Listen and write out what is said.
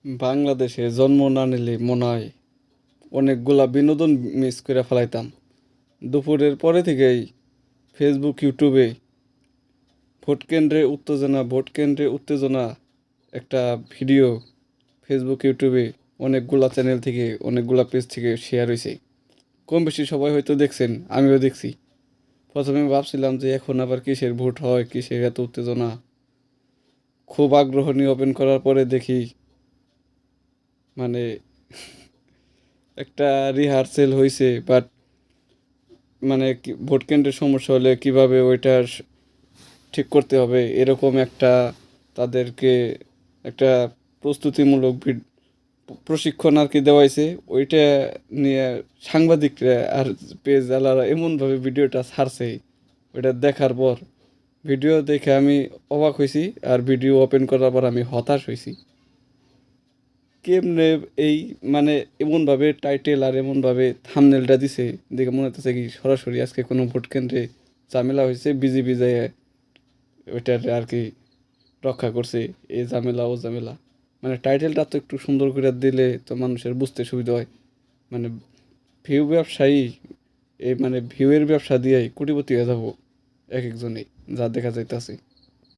বাংলাদেশে জন্ম না নিলে মনে হয় অনেকগুলা বিনোদন মিস করে ফেলাইতাম। দুপুরের পরে থেকেই ফেসবুক, ইউটিউবে ভোট কেন্দ্রে উত্তেজনা একটা ভিডিও ফেসবুক, ইউটিউবে অনেকগুলা চ্যানেল থেকে অনেকগুলা পেজ থেকে শেয়ার হয়েছে। কম বেশি সবাই হয়তো দেখছেন, আমিও দেখছি। প্রথমে ভাবছিলাম যে এখন আবার কিসের ভোট হয়, কিসের এত উত্তেজনা। খুব আগ্রহ নিয়ে ওপেন করার পরে দেখি মানে একটা রিহার্সেল হয়েছে, বাট ভোট কেন্দ্রের সমস্যা হলে কিভাবে ওইটা ঠিক করতে হবে এরকম একটা তাদেরকে একটা প্রস্তুতিমূলক প্রশিক্ষণ আর কি দেওয়াইছে। ওইটা নিয়ে সাংবাদিকরা আর পেজ আলারা এমনভাবে ভিডিওটা ছাড়ছে, ওইটা দেখার পর ভিডিও দেখে আমি অবাক হয়েছি, আর ভিডিও ওপেন করার পর আমি হতাশ হয়েছি। কেমনে এই এমনভাবে টাইটেল আর এমনভাবে থাম্বনেলটা দিছে, দেখে মনে হচ্ছে কি সরাসরি আজকে কোনো ভোট কেন্দ্রে ঝামেলা হয়েছে, বিজেপি যায় ওইটার আর কি রক্ষা করছে, এই ঝামেলা ও ঝামেলা। টাইটেলটা তো একটু সুন্দর করে দিলে তো মানুষের বুঝতে সুবিধা হয়। মানে ভিউ ব্যবসায়ী, এই ভিউয়ের ব্যবসা দিয়েই কোটিপতি হয়ে যাবো এক একজনেই, যা দেখা যাইতেছে।